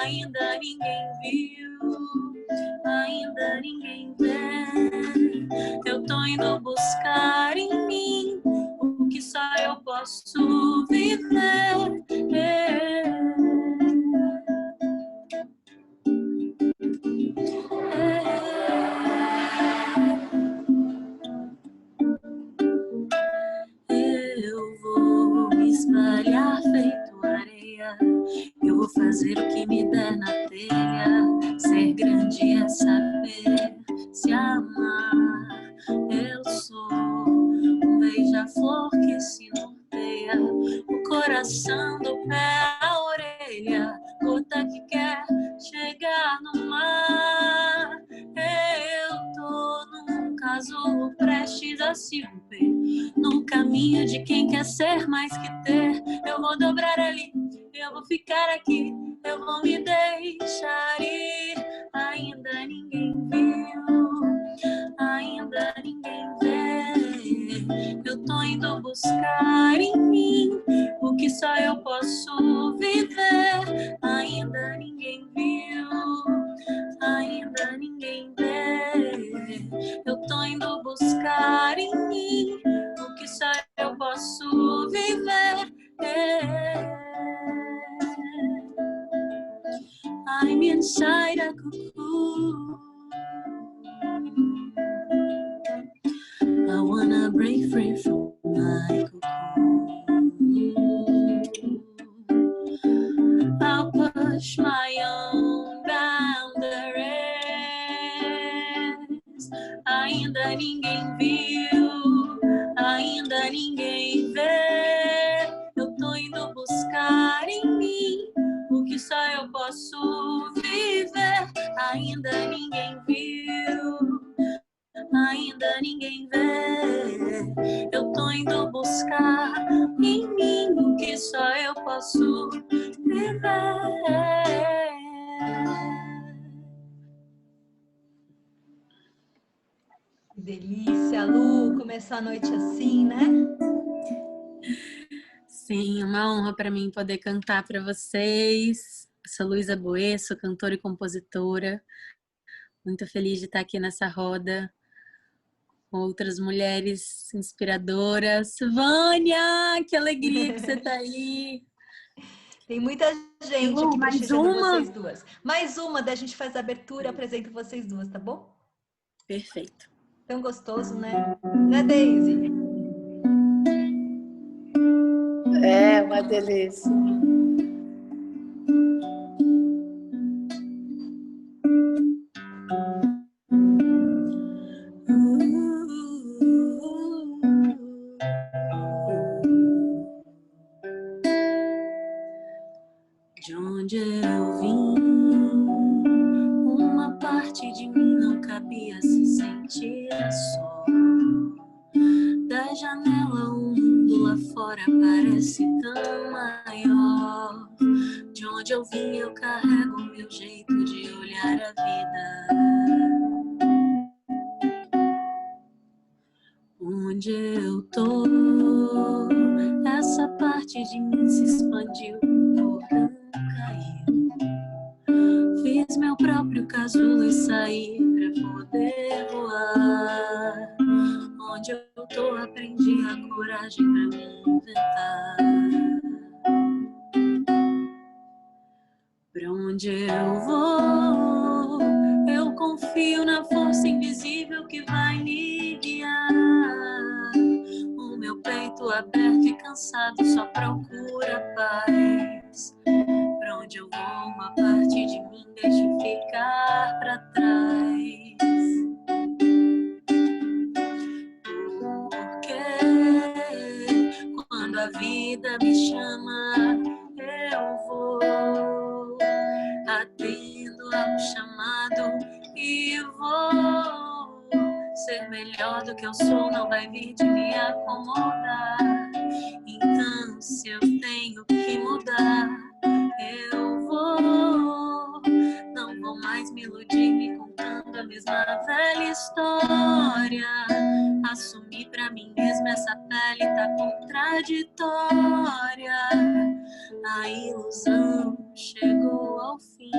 ainda ninguém viu, ainda ninguém vê. Eu tô indo buscar em mim o que só eu posso viver. Eu vou me espalhar feito areia, eu vou fazer o que me der na telha. Ser grande é saber se amar. Eu sou um beija-flor que se norteia, o coração do pé à orelha, gota que quer chegar no mar. Eu tô num casulo prestes a se romper, no caminho de quem quer ser mais que ter. Eu vou dobrar ali, eu vou ficar aqui, eu vou me deixar ir. Ainda ninguém viu, ainda ninguém vê. Eu tô indo buscar em mim o que só eu posso viver. Ainda ninguém viu, ainda ninguém vê. Eu tô indo buscar em mim o que só eu posso viver. I'm inside a cocoon. I wanna break free from my cocoon. I'll push my own boundaries. Ainda ninguém viu, ainda ninguém vê. Eu tô indo buscar em mim o que só eu posso viver. Ainda ninguém viu, ainda ninguém vê. Eu tô indo buscar em mim o que só eu posso viver. Que delícia, Lu, começar a noite assim, né? Sim, uma honra para mim poder cantar para vocês. Eu sou Luísa Boê, sou cantora e compositora. Muito feliz de estar aqui nessa roda com outras mulheres inspiradoras. Vânia, que alegria que você está aí! Tem muita gente aqui Mais prestigiando uma? vocês duas. Mais uma, daí a gente faz a abertura e apresenta vocês duas, tá bom? Perfeito. Tão gostoso, né? Né, Daisy? É uma delícia. De onde eu vim, uma parte de mim não cabia se sentir só. Da janela o mundo lá fora parece tão maior. De onde eu vim eu carrego o meu jeito de olhar a vida. Onde eu tô, essa parte de mim se expandiu, não caiu. Fiz meu próprio casulo e saí pra poder voar. Onde eu tô, aprendi a coragem pra me inventar. Pra onde eu vou, eu confio na força invisível que vai me guiar. O meu peito aberto e cansado só procura paz. Pra onde eu vou, uma parte de mim deixa ficar pra trás. Porque quando a vida me chama, eu vou. Atendo ao chamado e vou. Ser melhor do que eu sou não vai vir de me acomodar. Então se eu tenho que mudar, eu vou. Não vou mais me iludir me contando a mesma velha história. Assumir pra mim mesma essa pele tá contraditória. A ilusão chegou ao fim.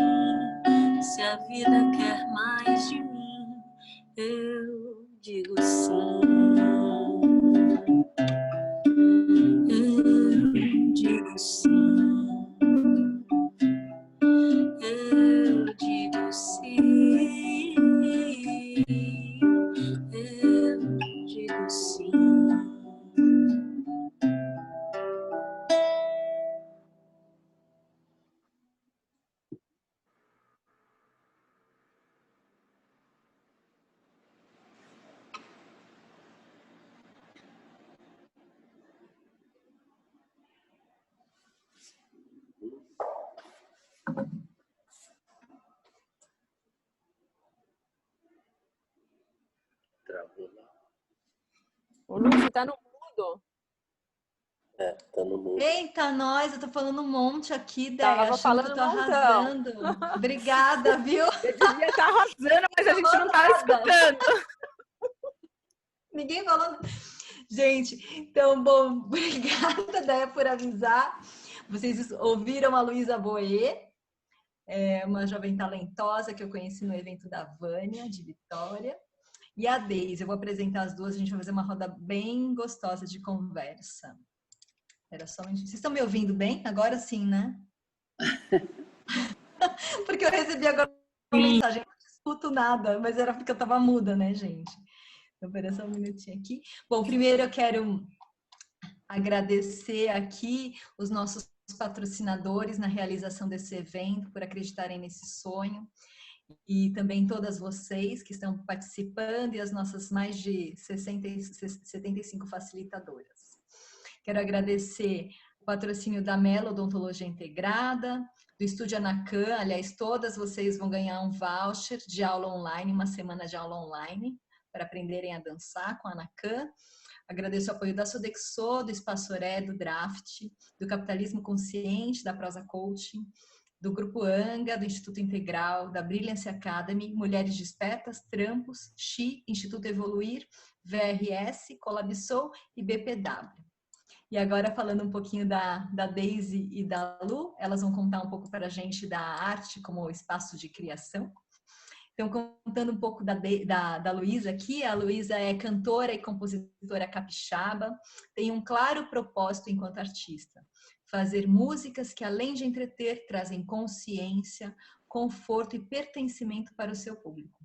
a vida quer mais de mim, eu digo sim. Eu digo sim. Eu digo sim. Eu digo sim. Travou lá. Ô, Lu, você tá no mudo? É, tá no mundo. Eita, nós, eu tô falando um monte aqui, Dé, Tava achando que eu falando tô um montão. arrasando. Obrigada, viu? Você devia estar arrasando, mas a gente não tá escutando. Ninguém falando. Gente, então, bom, obrigada, Dé, por avisar. Vocês ouviram a Luísa Boê, uma jovem talentosa que eu conheci no evento da Vânia, de Vitória. E a Deise, eu vou apresentar as duas, a gente vai fazer uma roda bem gostosa de conversa. Era só um minutinho. Vocês estão me ouvindo bem? Agora sim, né? Porque eu recebi agora uma mensagem, eu não escuto nada, mas era porque eu tava muda, né, gente? Então, pera só um minutinho aqui. Bom, primeiro eu quero agradecer aqui os nossos patrocinadores na realização desse evento, por acreditarem nesse sonho. E também todas vocês que estão participando e as nossas mais de 75 facilitadoras. Quero agradecer o patrocínio da Melo Odontologia Integrada, do Estúdio Anacan. Aliás, todas vocês vão ganhar um voucher de aula online, uma semana de aula online, para aprenderem a dançar com a Anacan. Agradeço o apoio da Sodexo, do Espaço Oré, do Draft, do Capitalismo Consciente, da Prosa Coaching, do Grupo Anga, do Instituto Integral, da Brilliance Academy, Mulheres Despertas, Trampos, XI, Instituto Evoluir, VRS, Colabsou e BPW. E agora, falando um pouquinho da Deise e da Lu, elas vão contar um pouco para a gente da arte como espaço de criação. Então, contando um pouco da Luísa aqui, a Luísa é cantora e compositora capixaba, tem um claro propósito enquanto artista: fazer músicas que, além de entreter, trazem consciência, conforto e pertencimento para o seu público.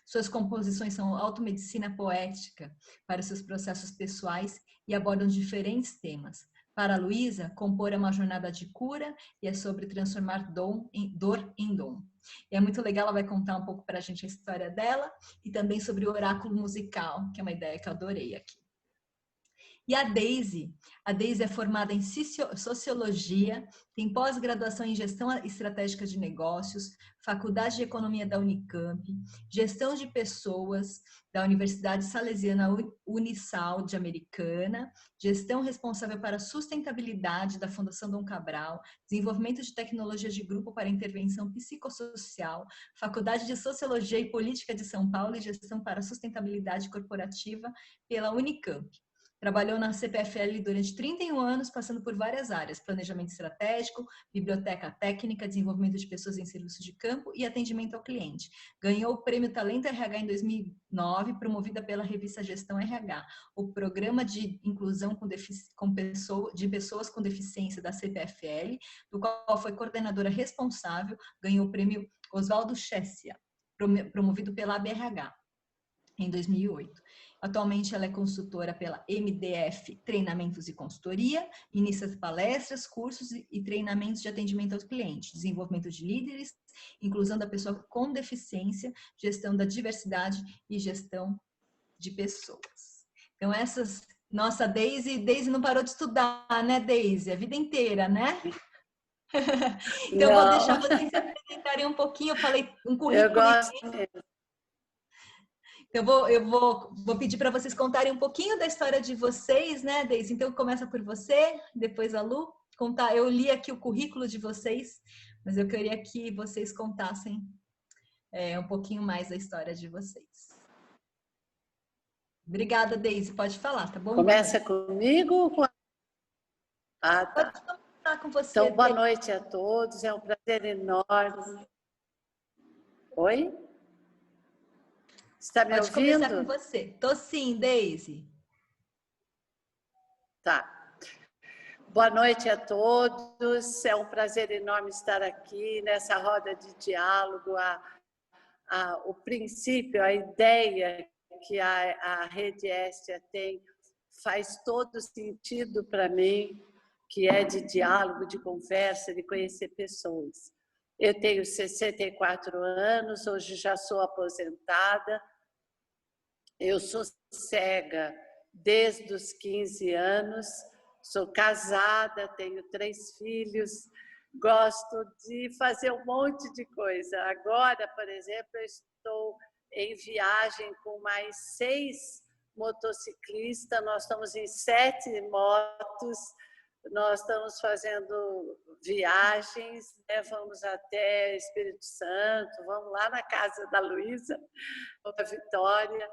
Suas composições são automedicina poética para seus processos pessoais e abordam diferentes temas. Para a Luísa, compor é uma jornada de cura e é sobre transformar dor em dom. E é muito legal, ela vai contar um pouco para a gente a história dela e também sobre o oráculo musical, que é uma ideia que eu adorei aqui. E a Deise é formada em Sociologia, tem pós-graduação em Gestão Estratégica de Negócios, Faculdade de Economia da Unicamp, Gestão de Pessoas da Universidade Salesiana Unisal de Americana, Gestão Responsável para a Sustentabilidade da Fundação Dom Cabral, Desenvolvimento de Tecnologia de Grupo para Intervenção Psicossocial, Faculdade de Sociologia e Política de São Paulo e Gestão para a Sustentabilidade Corporativa pela Unicamp. Trabalhou na CPFL durante 31 anos, passando por várias áreas: planejamento estratégico, biblioteca técnica, desenvolvimento de pessoas em serviços de campo e atendimento ao cliente. Ganhou o Prêmio Talento RH em 2009, promovida pela revista Gestão RH, o programa de inclusão de pessoas com deficiência da CPFL, do qual foi coordenadora responsável. Ganhou o Prêmio Oswaldo Chessia, promovido pela ABRH em 2008. Atualmente ela é consultora pela MDF Treinamentos e Consultoria, inicia palestras, cursos e treinamentos de atendimento ao cliente, desenvolvimento de líderes, inclusão da pessoa com deficiência, gestão da diversidade e gestão de pessoas. Então essas, nossa, Deise não parou de estudar, né, Deise? A vida inteira, né? Então eu vou deixar vocês se apresentarem um pouquinho, eu falei um currículo. Eu gosto mesmo. Eu vou pedir para vocês contarem um pouquinho da história de vocês, né, Deise? Então, começa por você, depois a Lu. Eu li aqui o currículo de vocês, mas eu queria que vocês contassem um pouquinho mais da história de vocês. Obrigada, Deise. Pode falar, tá bom? Começa comigo? Ah, tá. Pode começar com você, Então, boa Deise. noite a todos. É um prazer enorme. Oi? Está me Pode começar com ouvindo? você. Tô sim, Deise. Tá. Boa noite a todos. É um prazer enorme estar aqui nessa roda de diálogo. O princípio, a ideia que a Rede Estia tem faz todo sentido para mim, que é de diálogo, de conversa, de conhecer pessoas. Eu tenho 64 anos, hoje já sou aposentada. Eu sou cega desde os 15 anos, sou casada, tenho 3 filhos, gosto de fazer um monte de coisa. Agora, por exemplo, eu estou em viagem com mais 6 motociclistas, nós estamos em 7 motos, nós estamos fazendo viagens, né? Vamos até Espírito Santo, vamos lá na casa da Luísa, da Vitória.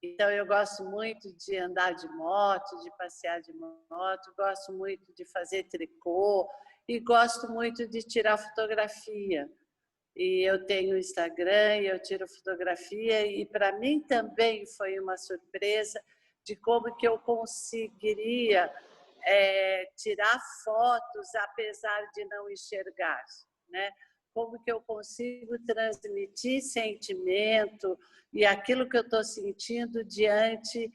Então, eu gosto muito de andar de moto, de passear de moto, gosto muito de fazer tricô e gosto muito de tirar fotografia. E eu tenho Instagram e eu tiro fotografia e para mim também foi uma surpresa de como que eu conseguiria tirar fotos apesar de não enxergar, né? Como que eu consigo transmitir sentimento e aquilo que eu estou sentindo diante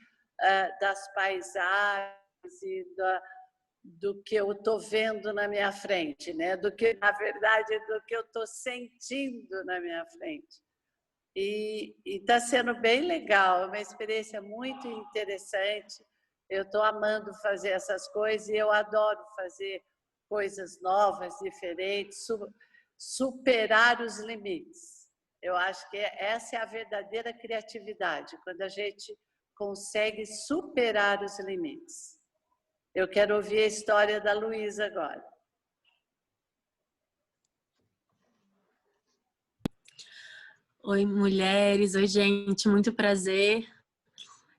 das paisagens e do que eu estou vendo na minha frente, né? Do que, na verdade, do que eu estou sentindo na minha frente. E está sendo bem legal, é uma experiência muito interessante. Eu estou amando fazer essas coisas e eu adoro fazer coisas novas, diferentes, superar os limites. Eu acho que essa é a verdadeira criatividade, quando a gente consegue superar os limites. Eu quero ouvir a história da Luísa agora. Oi, mulheres. Oi, gente. Muito prazer.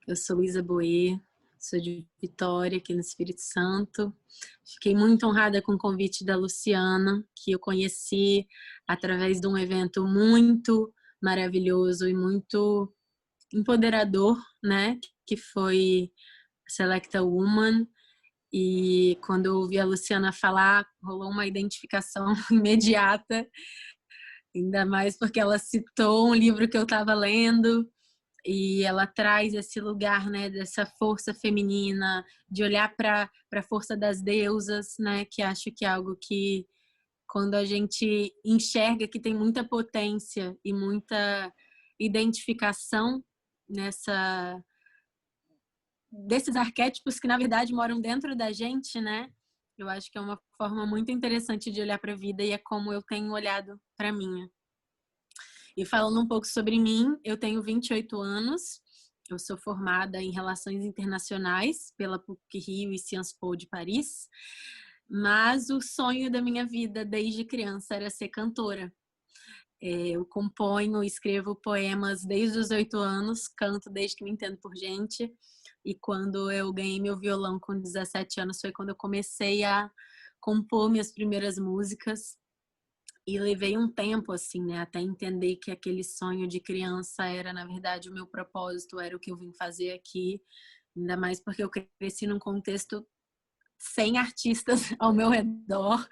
Eu sou Luísa Boê, sou de Vitória, aqui no Espírito Santo. Fiquei muito honrada com o convite da Luciana, que eu conheci através de um evento muito maravilhoso e muito empoderador, né? Que foi Selecta Woman. E quando eu ouvi a Luciana falar, rolou uma identificação imediata, ainda mais porque ela citou um livro que eu estava lendo e ela traz esse lugar, né, dessa força feminina, de olhar para a força das deusas, né, que acho que é algo que quando a gente enxerga que tem muita potência e muita identificação nessa desses arquétipos que na verdade moram dentro da gente, né? Eu acho que é uma forma muito interessante de olhar para a vida e é como eu tenho olhado para a minha. E falando um pouco sobre mim, eu tenho 28 anos, eu sou formada em Relações Internacionais pela PUC-Rio e Sciences Po de Paris, mas o sonho da minha vida desde criança era ser cantora. Eu componho e escrevo poemas desde os 8 anos, canto desde que me entendo por gente, e quando eu ganhei meu violão com 17 anos foi quando eu comecei a compor minhas primeiras músicas. E levei um tempo, assim, né, até entender que aquele sonho de criança era, na verdade, o meu propósito, era o que eu vim fazer aqui. Ainda mais porque eu cresci num contexto sem artistas ao meu redor,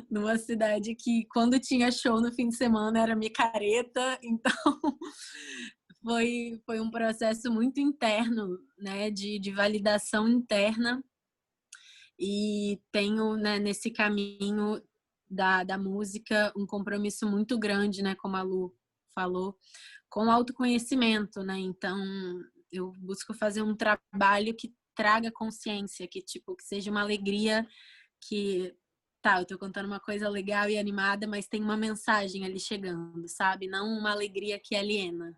numa cidade que, quando tinha show no fim de semana, era micareta. Então, foi um processo muito interno, né, de validação interna. E tenho, né, nesse caminho da música um compromisso muito grande, né, como a Lu falou, com o autoconhecimento, né? Então, eu busco fazer um trabalho que traga consciência, que tipo, que seja uma alegria, que tá, eu tô contando uma coisa legal e animada, mas tem uma mensagem ali chegando, sabe? Não uma alegria que aliena.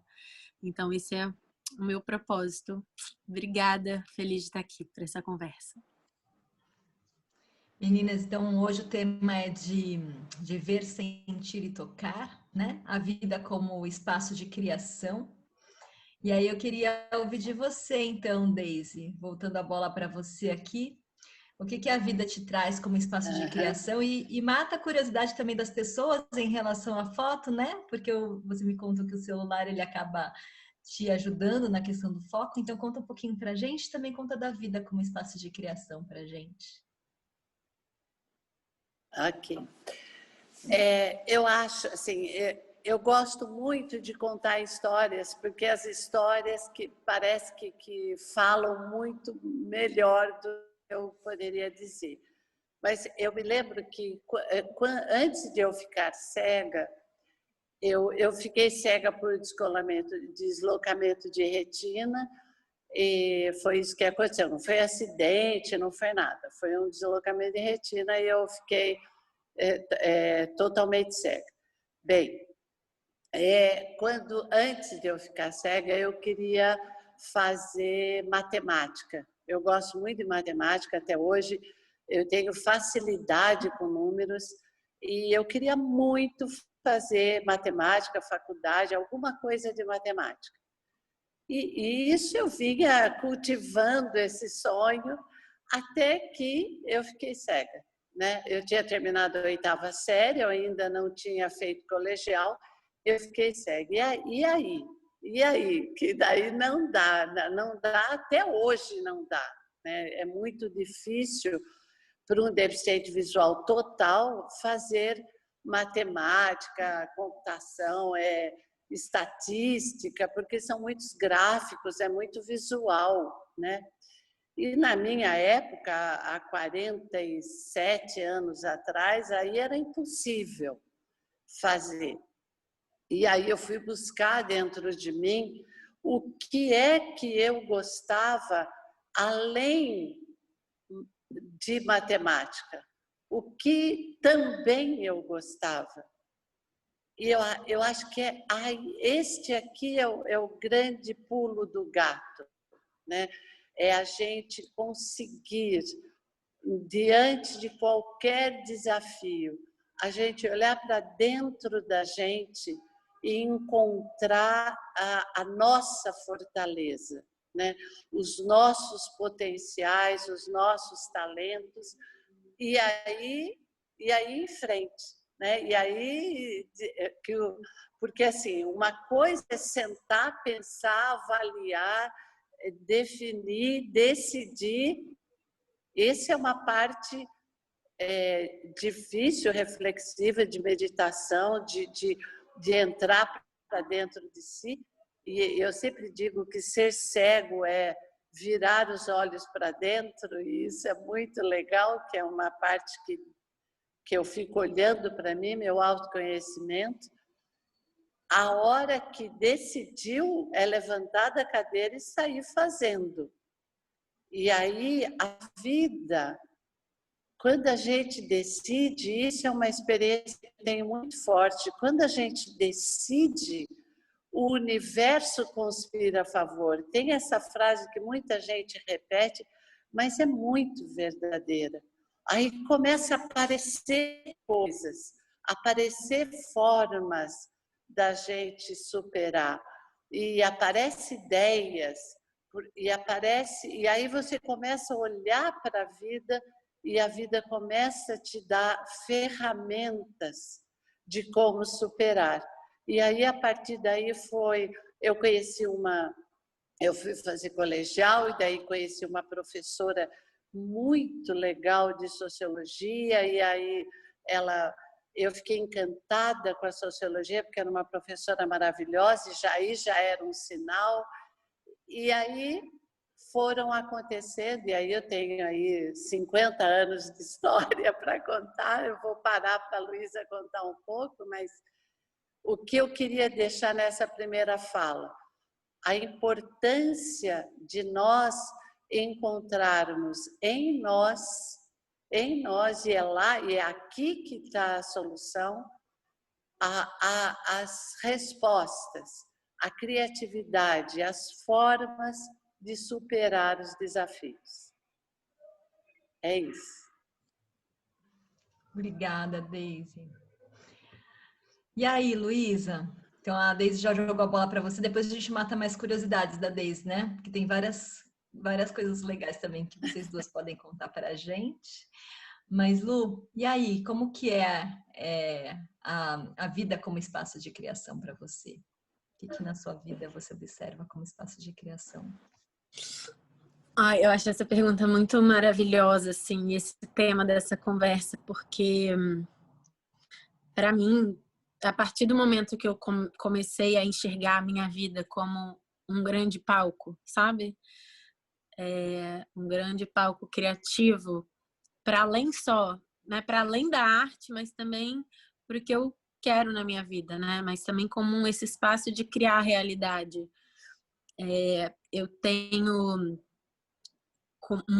Então, esse é o meu propósito. Obrigada, feliz de estar aqui para essa conversa. Meninas, então hoje o tema é de ver, sentir e tocar, né? A vida como espaço de criação. E aí eu queria ouvir de você, então, Deise, voltando a bola para você aqui. O que a vida te traz como espaço de criação e mata a curiosidade também das pessoas em relação à foto, né? Porque você me contou que o celular ele acaba te ajudando na questão do foco, então conta um pouquinho pra gente, também conta da vida como espaço de criação pra gente. Ok. Eu acho, assim, eu gosto muito de contar histórias, porque as histórias que parece que falam muito melhor do que eu poderia dizer. Mas eu me lembro que antes de eu ficar cega, eu fiquei cega por deslocamento de retina, e foi isso que aconteceu. Não foi acidente, não foi nada. Foi um deslocamento de retina e eu fiquei totalmente cega. Bem, antes de eu ficar cega, eu queria fazer matemática. Eu gosto muito de matemática até hoje. Eu tenho facilidade com números e eu queria muito fazer matemática, faculdade, alguma coisa de matemática. E isso eu vinha cultivando esse sonho até que eu fiquei cega, né? Eu tinha terminado a 8ª série, eu ainda não tinha feito colegial, eu fiquei cega. E aí? Que daí não dá até hoje não dá, né? É muito difícil para um deficiente visual total fazer matemática, computação, estatística, porque são muitos gráficos, é muito visual, né? E na minha época, há 47 anos atrás, aí era impossível fazer. E aí eu fui buscar dentro de mim o que é que eu gostava além de matemática, o que também eu gostava. E eu acho que este aqui é o grande pulo do gato, né? É a gente conseguir, diante de qualquer desafio, a gente olhar para dentro da gente e encontrar a nossa fortaleza, né? Os nossos potenciais, os nossos talentos, e aí em frente. Né? E aí, porque assim, uma coisa é sentar, pensar, avaliar, definir, decidir. Essa é uma parte difícil, reflexiva, de meditação, de entrar para dentro de si. E eu sempre digo que ser cego é virar os olhos para dentro, e isso é muito legal, que é uma parte que eu fico olhando para mim, meu autoconhecimento. A hora que decidiu é levantar da cadeira e sair fazendo. E aí a vida, quando a gente decide, isso é uma experiência que eu tenho muito forte, quando a gente decide, o universo conspira a favor. Tem essa frase que muita gente repete, mas é muito verdadeira. Aí começa a aparecer coisas, aparecer formas da gente superar. E aparecem ideias, e aí você começa a olhar para a vida e a vida começa a te dar ferramentas de como superar. E aí, a partir daí, eu fui fazer colegial e daí conheci uma professora muito legal de sociologia, e aí eu fiquei encantada com a sociologia, porque era uma professora maravilhosa, e já era um sinal. E aí foram acontecendo, e aí eu tenho aí 50 anos de história para contar, eu vou parar para a Luísa contar um pouco, mas o que eu queria deixar nessa primeira fala, a importância de nós encontrarmos em nós, e é lá, e é aqui que está a solução, as respostas, a criatividade, as formas de superar os desafios. É isso. Obrigada, Deise. E aí, Luísa? Então, a Deise já jogou a bola para você. Depois a gente mata mais curiosidades da Deise, né? Porque tem várias várias coisas legais também que vocês duas podem contar para a gente. Mas, Lu, e aí, como que é a vida como espaço de criação para você? O que na sua vida você observa como espaço de criação? Ai, eu acho essa pergunta muito maravilhosa, assim, esse tema dessa conversa, porque para mim, a partir do momento que eu comecei a enxergar a minha vida como um grande palco, sabe? Um grande palco criativo, para além só, né? Para além da arte, mas também para o que eu quero na minha vida, né? Mas também como esse espaço de criar realidade. Eu tenho,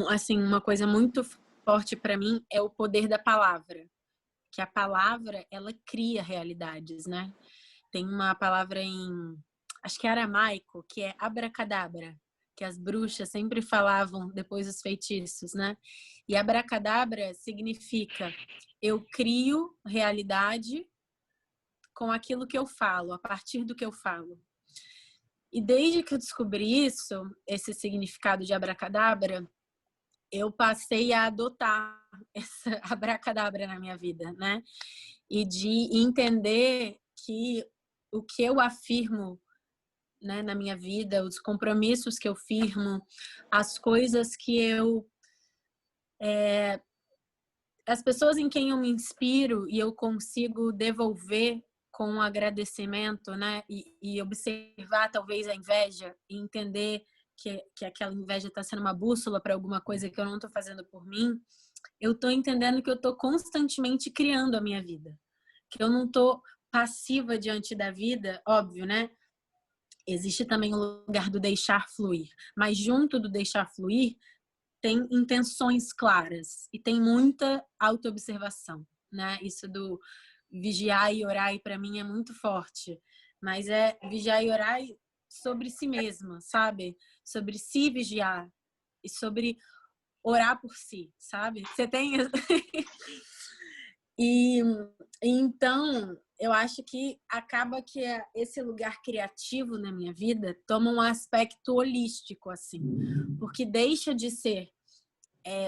assim, uma coisa muito forte para mim é o poder da palavra. Que a palavra, ela cria realidades, né? Tem uma palavra acho que é aramaico, que é abracadabra, que as bruxas sempre falavam depois dos feitiços, né? E abracadabra significa eu crio realidade com aquilo que eu falo, a partir do que eu falo. E desde que eu descobri isso, esse significado de abracadabra, eu passei a adotar essa abracadabra na minha vida, né? E de entender que o que eu afirmo, né, na minha vida, os compromissos que eu firmo, as coisas que as pessoas em quem eu me inspiro e eu consigo devolver com um agradecimento, né? E observar talvez a inveja e entender que aquela inveja está sendo uma bússola para alguma coisa que eu não estou fazendo por mim, eu estou entendendo que eu estou constantemente criando a minha vida. Que eu não estou passiva diante da vida, óbvio, né? Existe também o lugar do deixar fluir. Mas junto do deixar fluir, tem intenções claras e tem muita autoobservação, né? Isso do vigiar e orar, para mim, é muito forte. Mas é vigiar e orar sobre si mesma, sabe? Sobre se vigiar e sobre orar por si, sabe? Você tem... E então, eu acho que acaba que esse lugar criativo na minha vida toma um aspecto holístico, assim. Porque deixa de ser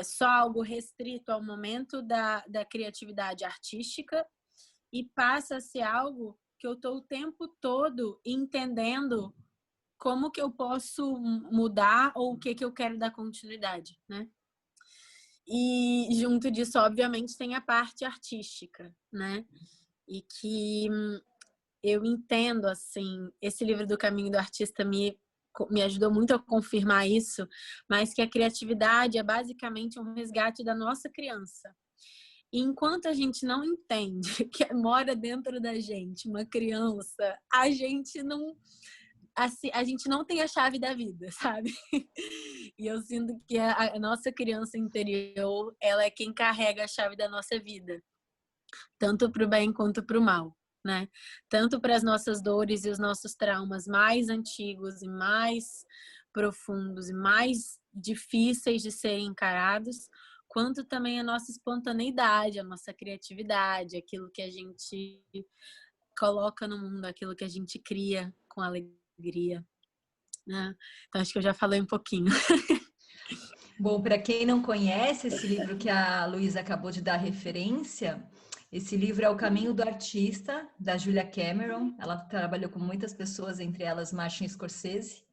só algo restrito ao momento da criatividade artística e passa a ser algo que eu estou o tempo todo entendendo como que eu posso mudar ou o que eu quero dar continuidade, né? E junto disso, obviamente, tem a parte artística, né? E que eu entendo, assim, esse livro do Caminho do Artista me ajudou muito a confirmar isso, mas que a criatividade é basicamente um resgate da nossa criança. E enquanto a gente não entende que mora dentro da gente uma criança, a gente não tem a chave da vida, sabe? E eu sinto que a nossa criança interior, ela é quem carrega a chave da nossa vida, tanto para o bem quanto para o mal, né? Tanto para as nossas dores e os nossos traumas mais antigos e mais profundos e mais difíceis de serem encarados, quanto também a nossa espontaneidade, a nossa criatividade, aquilo que a gente coloca no mundo, aquilo que a gente cria com alegria, né? Então acho que eu já falei um pouquinho. Bom, para quem não conhece esse livro que a Luísa acabou de dar referência, esse livro é O Caminho do Artista, da Julia Cameron. Ela trabalhou com muitas pessoas, entre elas Martin Scorsese,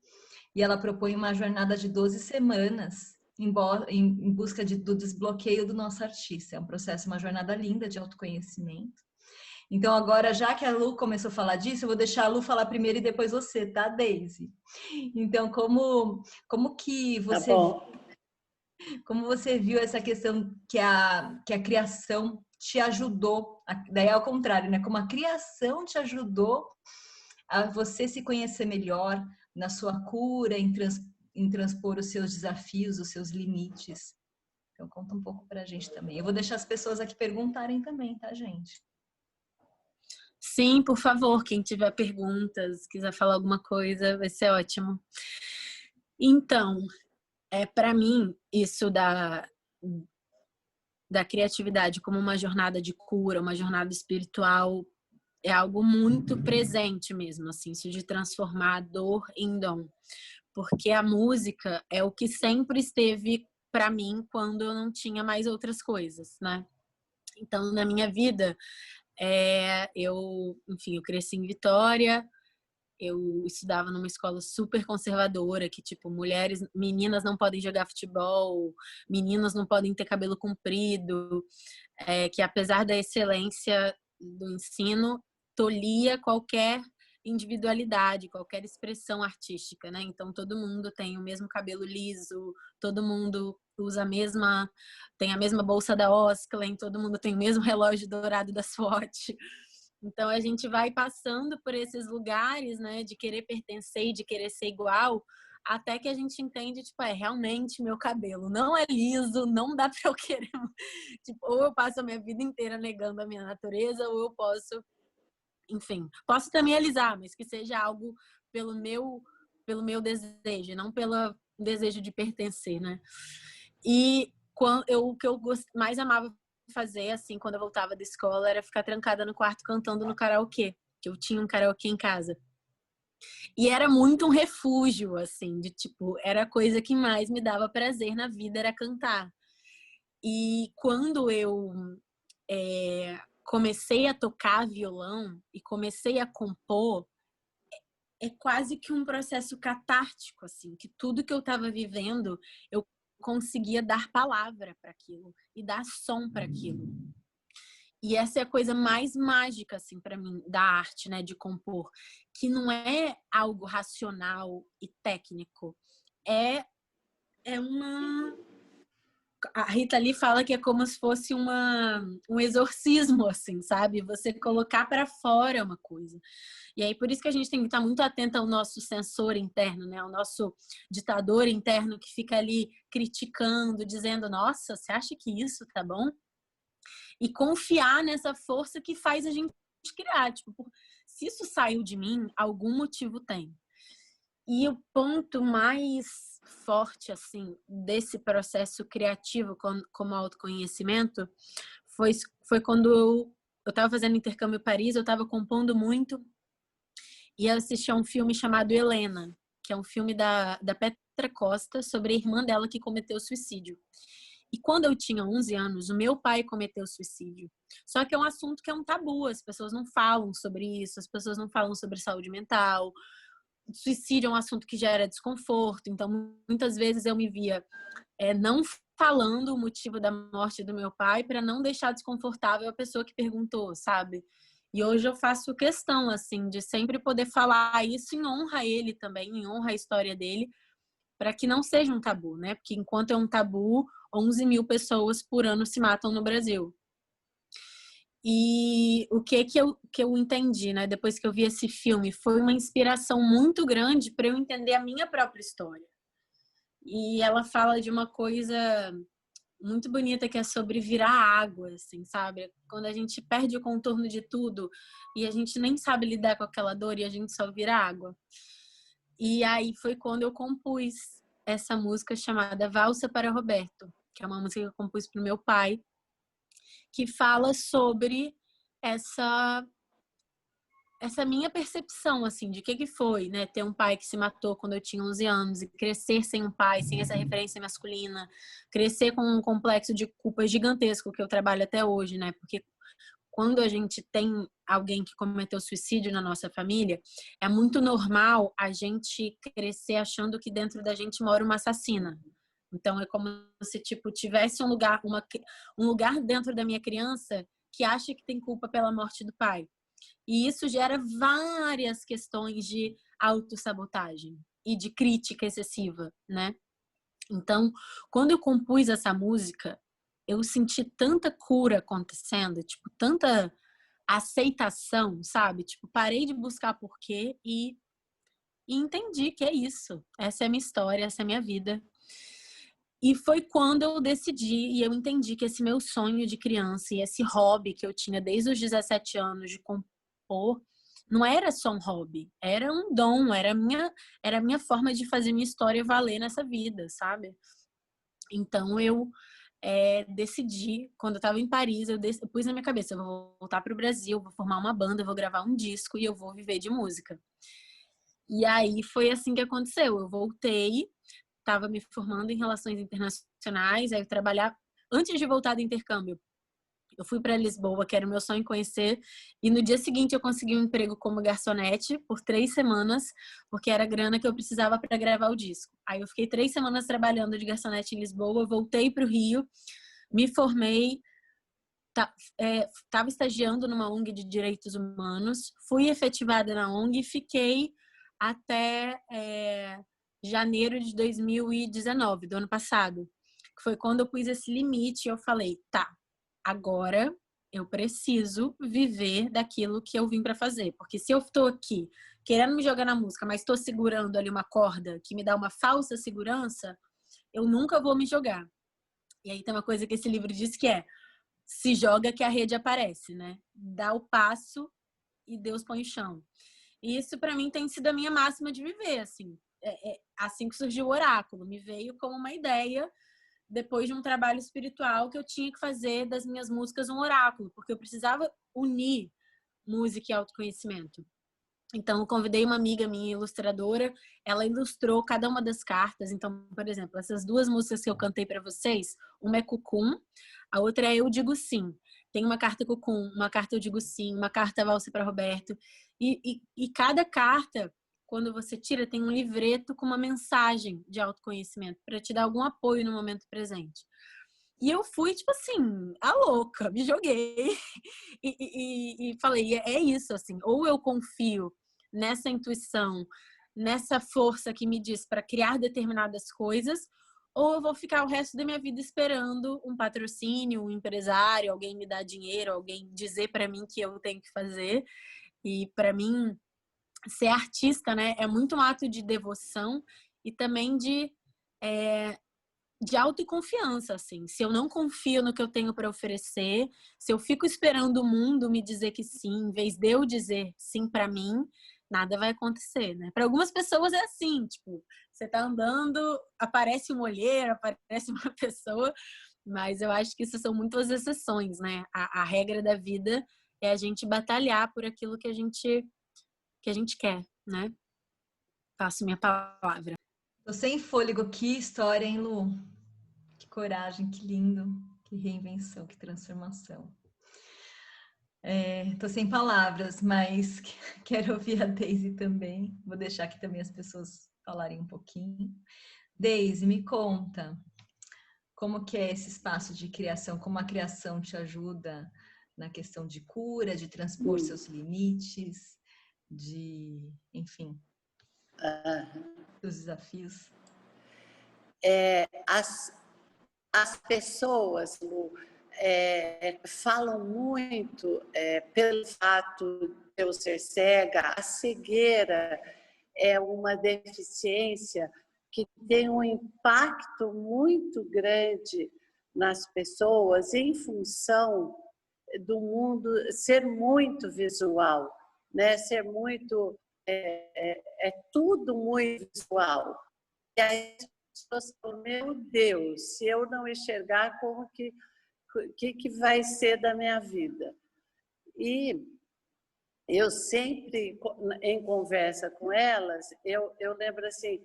e ela propõe uma jornada de 12 semanas em busca do desbloqueio do nosso artista. É um processo, uma jornada linda de autoconhecimento. Então, agora, já que a Lu começou a falar disso, eu vou deixar a Lu falar primeiro e depois você, tá, Daisy? Então, como que você... Tá, como você viu essa questão que a criação te ajudou, daí é ao contrário, né? Como a criação te ajudou a você se conhecer melhor na sua cura, em transpor os seus desafios, os seus limites. Então, conta um pouco pra gente também. Eu vou deixar as pessoas aqui perguntarem também, tá, gente? Sim, por favor, quem tiver perguntas, quiser falar alguma coisa, vai ser ótimo. Então, para mim, isso da criatividade como uma jornada de cura, uma jornada espiritual, é algo muito presente mesmo, assim, isso de transformar a dor em dom. porque a música é o que sempre esteve para mim quando eu não tinha mais outras coisas, né? Então, na minha vida, enfim, eu cresci em Vitória, eu estudava numa escola super conservadora, que, tipo, meninas não podem jogar futebol, meninas não podem ter cabelo comprido, que apesar da excelência do ensino, tolhia qualquer individualidade, qualquer expressão artística, né? Então, todo mundo tem o mesmo cabelo liso, todo mundo tem a mesma bolsa da Osklen, todo mundo tem o mesmo relógio dourado da Swatch. Então, a gente vai passando por esses lugares, né, de querer pertencer e de querer ser igual, até que a gente entende, tipo, realmente meu cabelo não é liso, não dá pra eu querer. Tipo, ou eu passo a minha vida inteira negando a minha natureza, ou eu posso, enfim, posso também alisar, mas que seja algo pelo meu desejo, não pelo desejo de pertencer, né? E o que eu mais amava fazer, assim, quando eu voltava da escola, era ficar trancada no quarto cantando no karaokê, que eu tinha um karaokê em casa. E era muito um refúgio, assim, de tipo, era a coisa que mais me dava prazer na vida, era cantar. E quando eu comecei a tocar violão e comecei a compor, é quase que um processo catártico, assim, que tudo que eu estava vivendo, eu conseguia dar palavra para aquilo e dar som para aquilo. E essa é a coisa mais mágica, assim, para mim, da arte, né, de compor, que não é algo racional e técnico, é uma... A Rita Lee fala que é como se fosse um exorcismo, assim, sabe? Você colocar para fora uma coisa. E aí, por isso que a gente tem que estar muito atento ao nosso censor interno, né? Ao nosso ditador interno que fica ali criticando, dizendo, nossa, você acha que isso tá bom? E confiar nessa força que faz a gente criar. Tipo, se isso saiu de mim, algum motivo tem. E o ponto mais forte, assim, desse processo criativo como autoconhecimento foi quando eu estava fazendo intercâmbio em Paris, eu estava compondo muito e eu assisti a um filme chamado Helena, que é um filme da Petra Costa sobre a irmã dela que cometeu suicídio. E quando eu tinha 11 anos, o meu pai cometeu suicídio. Só que é um assunto que é um tabu, as pessoas não falam sobre isso, as pessoas não falam sobre saúde mental. Suicídio é um assunto que gera desconforto, então muitas vezes eu me via não falando o motivo da morte do meu pai para não deixar desconfortável a pessoa que perguntou, sabe? E hoje eu faço questão, assim, de sempre poder falar isso em honra a ele também, em honra à história dele, para que não seja um tabu, né? Porque enquanto é um tabu, 11 mil pessoas por ano se matam no Brasil. E o que eu entendi, né? Depois que eu vi esse filme, foi uma inspiração muito grande para eu entender a minha própria história. E ela fala de uma coisa muito bonita que é sobre virar água, assim, sabe? Quando a gente perde o contorno de tudo e a gente nem sabe lidar com aquela dor e a gente só vira água. E aí foi quando eu compus essa música chamada Valsa para Roberto, que é uma música que eu compus para o meu pai, que fala sobre essa minha percepção, assim, de que foi, né? Ter um pai que se matou quando eu tinha 11 anos e crescer sem um pai, sem essa referência masculina, crescer com um complexo de culpa gigantesco que eu trabalho até hoje, né? Porque quando a gente tem alguém que cometeu suicídio na nossa família, é muito normal a gente crescer achando que dentro da gente mora uma assassina. Então, é como se, tipo, tivesse um lugar dentro da minha criança que acha que tem culpa pela morte do pai. E isso gera várias questões de autossabotagem e de crítica excessiva, né? Então, quando eu compus essa música, eu senti tanta cura acontecendo, tipo, tanta aceitação, sabe? Tipo, parei de buscar porquê e entendi que é isso. Essa é a minha história, essa é a minha vida. E foi quando eu decidi e eu entendi que esse meu sonho de criança e esse hobby que eu tinha desde os 17 anos de compor, não era só um hobby, era um dom, era a minha forma de fazer minha história valer nessa vida, sabe? Então eu decidi, quando eu estava em Paris, eu pus na minha cabeça, eu vou voltar para o Brasil, vou formar uma banda, vou gravar um disco e eu vou viver de música. E aí foi assim que aconteceu. Eu voltei, estava me formando em relações internacionais, aí eu trabalhava antes de voltar do intercâmbio. Eu fui para Lisboa, que era o meu sonho conhecer, e no dia seguinte eu consegui um emprego como garçonete por 3 semanas, porque era a grana que eu precisava para gravar o disco. Aí eu fiquei 3 semanas trabalhando de garçonete em Lisboa, voltei para o Rio, me formei, estava estagiando numa ONG de direitos humanos, fui efetivada na ONG e fiquei até janeiro de 2019, do ano passado, que foi quando eu pus esse limite e eu falei, tá, agora eu preciso viver daquilo que eu vim para fazer, porque se eu estou aqui querendo me jogar na música, mas estou segurando ali uma corda que me dá uma falsa segurança, eu nunca vou me jogar. E aí tem uma coisa que esse livro diz que se joga que a rede aparece, né? Dá o passo e Deus põe o chão. E isso para mim tem sido a minha máxima de viver, assim. Assim que surgiu o oráculo, me veio como uma ideia depois de um trabalho espiritual que eu tinha que fazer das minhas músicas um oráculo, porque eu precisava unir música e autoconhecimento. Então, eu convidei uma amiga minha, ilustradora, ela ilustrou cada uma das cartas. Então, por exemplo, essas 2 músicas que eu cantei para vocês, uma é Cucum, a outra é Eu Digo Sim. Tem uma carta Cucum, uma carta Eu Digo Sim, uma carta Valsa para Roberto. E cada carta, quando você tira, tem um livreto com uma mensagem de autoconhecimento para te dar algum apoio no momento presente. E eu fui, tipo assim, a louca, me joguei e falei, é isso, assim, ou eu confio nessa intuição, nessa força que me diz para criar determinadas coisas, ou eu vou ficar o resto da minha vida esperando um patrocínio, um empresário, alguém me dar dinheiro, alguém dizer para mim que eu tenho que fazer. E para mim, ser artista, né, é muito um ato de devoção e também de autoconfiança, assim. Se eu não confio no que eu tenho para oferecer, se eu fico esperando o mundo me dizer que sim, em vez de eu dizer sim para mim, nada vai acontecer, né? Para algumas pessoas é assim, tipo, você tá andando, aparece um olheiro, aparece uma pessoa, mas eu acho que isso são muitas exceções, né? A regra da vida é a gente batalhar por aquilo que a gente quer, né? Passo minha palavra. Tô sem fôlego. Que história, hein, Lu? Que coragem, que lindo, que reinvenção, que transformação. Tô sem palavras, mas quero ouvir a Deise também. Vou deixar aqui também as pessoas falarem um pouquinho. Deise, me conta, como que é esse espaço de criação? Como a criação te ajuda na questão de cura, de transpor seus limites, enfim, dos desafios? As pessoas, Lu, falam muito pelo fato de eu ser cega. A cegueira é uma deficiência que tem um impacto muito grande nas pessoas em função do mundo ser muito visual, né? Ser muito tudo muito visual. E aí as pessoas falam, meu Deus, se eu não enxergar, como que vai ser da minha vida? E eu sempre, em conversa com elas, eu lembro assim,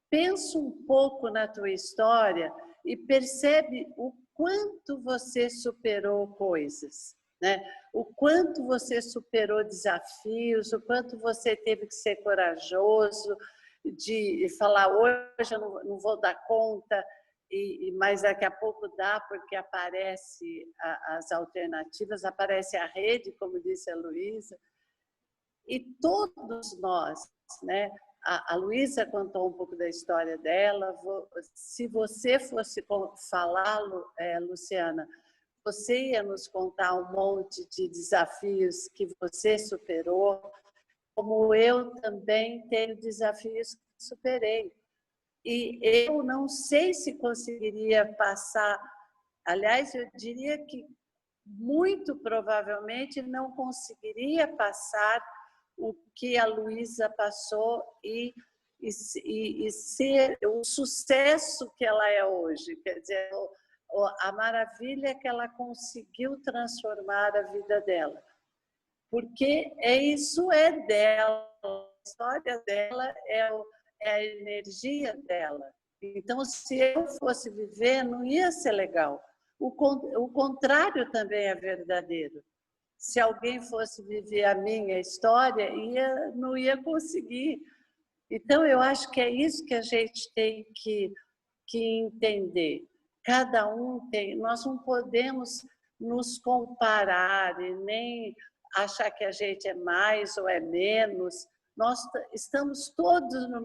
pensa um pouco na tua história e percebe o quanto você superou coisas, né? O quanto você superou desafios, o quanto você teve que ser corajoso, de falar, hoje eu não vou dar conta, mas daqui a pouco dá, porque aparece as alternativas, aparece a rede, como disse a Luísa. E todos nós, né? A Luísa contou um pouco da história dela. Se você fosse falar, Luciana, você ia nos contar um monte de desafios que você superou, como eu também tenho desafios que superei. E eu não sei se conseguiria passar, aliás, eu diria que muito provavelmente não conseguiria passar o que a Luísa passou e ser o sucesso que ela é hoje. Quer dizer, a maravilha que ela conseguiu transformar a vida dela. Porque isso é dela, história dela é a energia dela. Então, se eu fosse viver, não ia ser legal. O contrário também é verdadeiro. Se alguém fosse viver a minha história, não ia conseguir. Então, eu acho que é isso que a gente tem que entender. Cada um tem, nós não podemos nos comparar e nem achar que a gente é mais ou é menos. Nós estamos todos na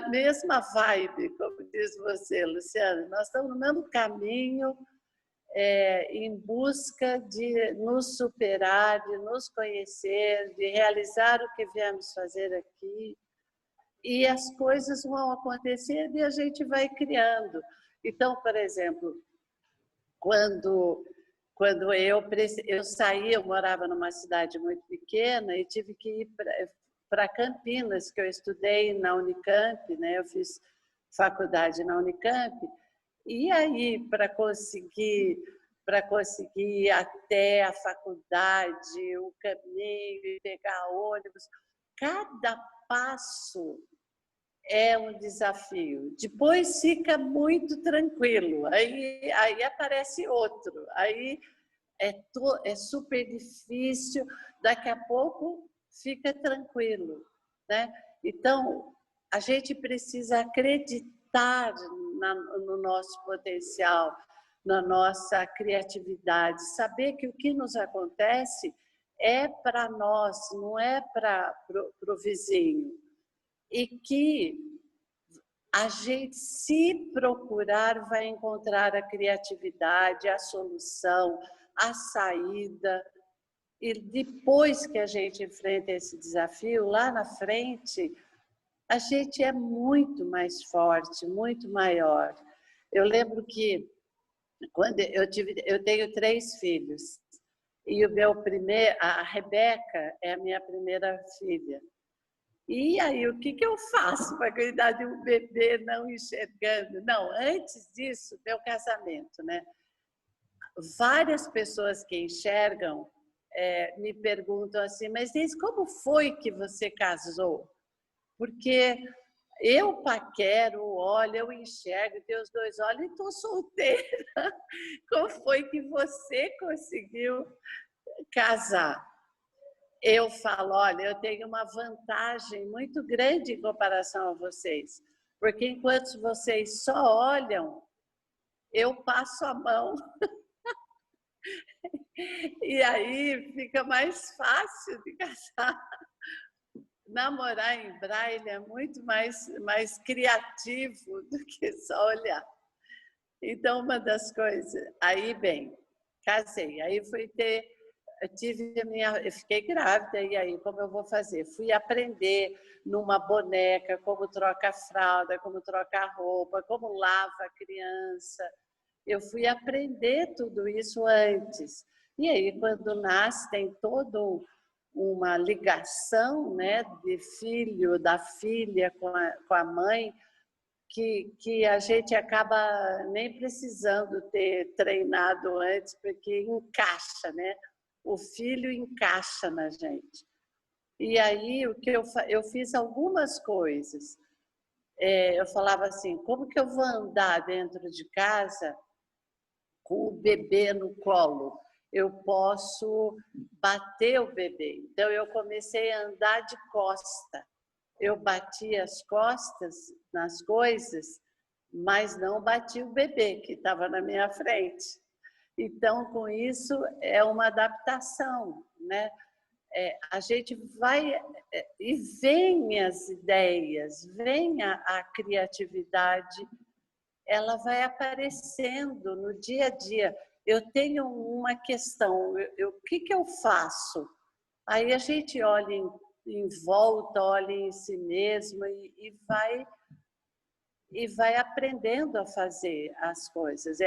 mesma vibe, como diz você, Luciana. Nós estamos no mesmo caminho, em busca de nos superar, de nos conhecer, de realizar o que viemos fazer aqui. E as coisas vão acontecer e a gente vai criando. Então, por exemplo, quando eu saí, eu morava numa cidade muito pequena e tive que ir para Campinas, que eu estudei na Unicamp, né? Eu fiz faculdade na Unicamp, e aí para conseguir ir até a faculdade, o caminho, pegar ônibus, cada passo é um desafio. Depois fica muito tranquilo, aí aparece outro, aí é super difícil, daqui a pouco fica tranquilo, né? Então, a gente precisa acreditar no nosso potencial, na nossa criatividade, saber que o que nos acontece é para nós, não é para o vizinho. E que a gente, se procurar, vai encontrar a criatividade, a solução, a saída. E depois que a gente enfrenta esse desafio, lá na frente, a gente é muito mais forte, muito maior. Eu lembro que quando eu tenho 3 filhos, e a Rebeca é a minha primeira filha. E aí, o que eu faço para cuidar de um bebê não enxergando? Não, antes disso, meu casamento, né? Várias pessoas que enxergam me perguntam assim, mas Deise, como foi que você casou? Porque eu paquero, olho, eu enxergo, tenho os 2 olhos e estou solteira. Como foi que você conseguiu casar? Eu falo, olha, eu tenho uma vantagem muito grande em comparação a vocês, porque enquanto vocês só olham, eu passo a mão. E aí fica mais fácil de casar. Namorar em braille é muito mais criativo do que só olhar. Então, uma das coisas... Aí, bem, casei. Aí eu fiquei grávida, e aí como eu vou fazer? Fui aprender numa boneca como troca a fralda, como troca a roupa, como lava a criança. Eu fui aprender tudo isso antes. E aí, quando nasce, tem toda uma ligação, né, de filho, da filha com a mãe, que a gente acaba nem precisando ter treinado antes, porque encaixa, né? O filho encaixa na gente. E aí, o que eu fiz algumas coisas. Eu falava assim, como que eu vou andar dentro de casa com o bebê no colo? Eu posso bater o bebê. Então, eu comecei a andar de costa. Eu batia as costas nas coisas, mas não batia o bebê que estava na minha frente. Então, com isso, é uma adaptação, né? A gente vai e vem as ideias, vem a criatividade, ela vai aparecendo no dia a dia. Eu tenho uma questão, o que eu faço? Aí a gente olha em volta, olha em si mesmo e vai aprendendo a fazer as coisas.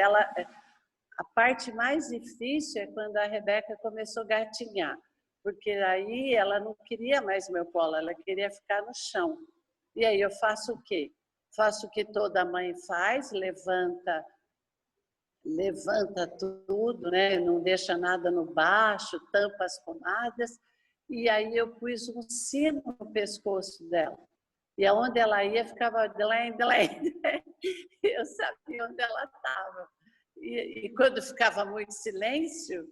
A parte mais difícil é quando a Rebeca começou a gatinhar, porque aí ela não queria mais meu colo, ela queria ficar no chão. E aí eu faço o quê? Faço o que toda mãe faz, levanta tudo, né? Não deixa nada no baixo, tampa as pomadas e aí eu pus um sino no pescoço dela. E aonde ela ia, ficava delém. Eu sabia onde ela estava. E quando ficava muito silêncio,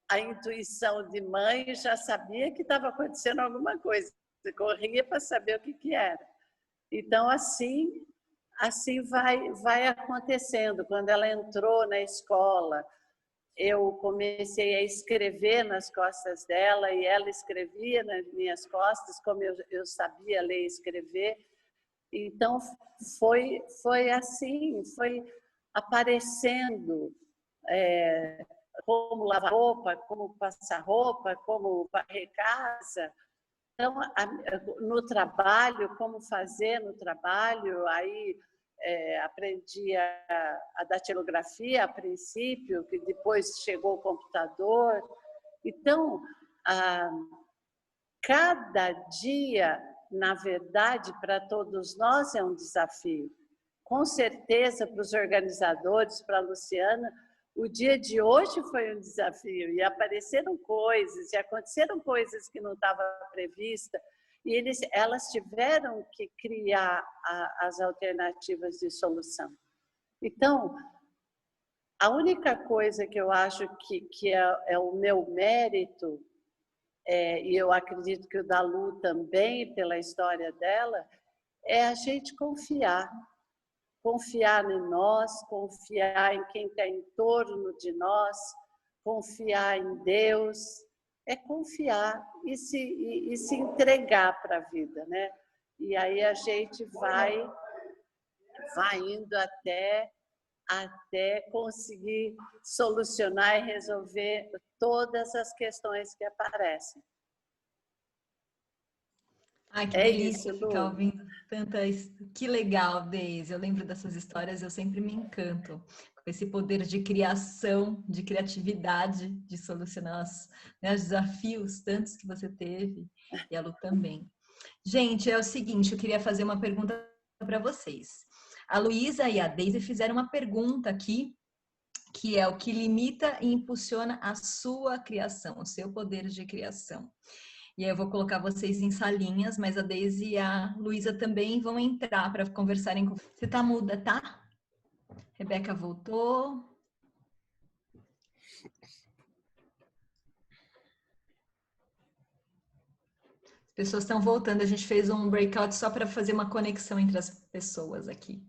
a intuição de mãe já sabia que estava acontecendo alguma coisa. Corria para saber o que era. Então, assim vai acontecendo. Quando ela entrou na escola, eu comecei a escrever nas costas dela e ela escrevia nas minhas costas, como eu sabia ler e escrever. Então, foi assim, foi aparecendo como lavar roupa, como passar roupa, como varrer casa. Então, no trabalho, como fazer no trabalho, aí aprendi a datilografia a princípio, que depois chegou o computador. Então, cada dia, na verdade, para todos nós é um desafio. Com certeza, para os organizadores, para a Luciana, o dia de hoje foi um desafio e apareceram coisas, e aconteceram coisas que não estavam previstas, e elas tiveram que criar as alternativas de solução. Então, a única coisa que eu acho que é o meu mérito, e eu acredito que o da Lu também, pela história dela, é a gente confiar em nós, confiar em quem está em torno de nós, confiar em Deus, é confiar e se entregar para a vida, né? E aí a gente vai indo até conseguir solucionar e resolver todas as questões que aparecem. Ai, que delícia ficar ouvindo tanta... Que legal, Deise. Eu lembro dessas histórias, eu sempre me encanto com esse poder de criação, de criatividade, de solucionar os desafios tantos que você teve, e a Lu também. Gente, é o seguinte, eu queria fazer uma pergunta para vocês. A Luísa e a Deise fizeram uma pergunta aqui, que é o que limita e impulsiona a sua criação, o seu poder de criação. E aí eu vou colocar vocês em salinhas, mas a Deise e a Luísa também vão entrar para conversarem com... Você tá muda, tá? Rebeca voltou. As pessoas estão voltando, a gente fez um breakout só para fazer uma conexão entre as pessoas aqui.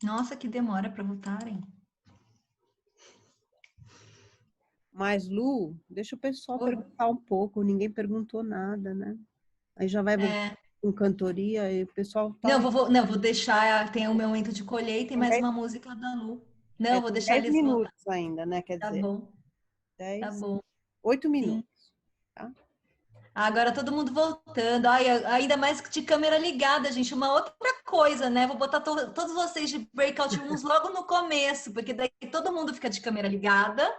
Nossa, que demora para voltarem. Mas, Lu, deixa o pessoal perguntar um pouco. Ninguém perguntou nada, né? Aí já vai com cantoria e o pessoal tá... Não, vou deixar... Tem o meu momento de colheita e mais uma música da Lu. Não, vou deixar 10 eles minutos voltar. ainda, né? Quer dizer... Tá bom. 10, tá bom. 8 minutos. Tá? Agora todo mundo voltando. Ai, ainda mais de câmera ligada, gente. Uma outra coisa, né? Vou botar todos vocês de breakout rooms logo no começo, porque daí todo mundo fica de câmera ligada,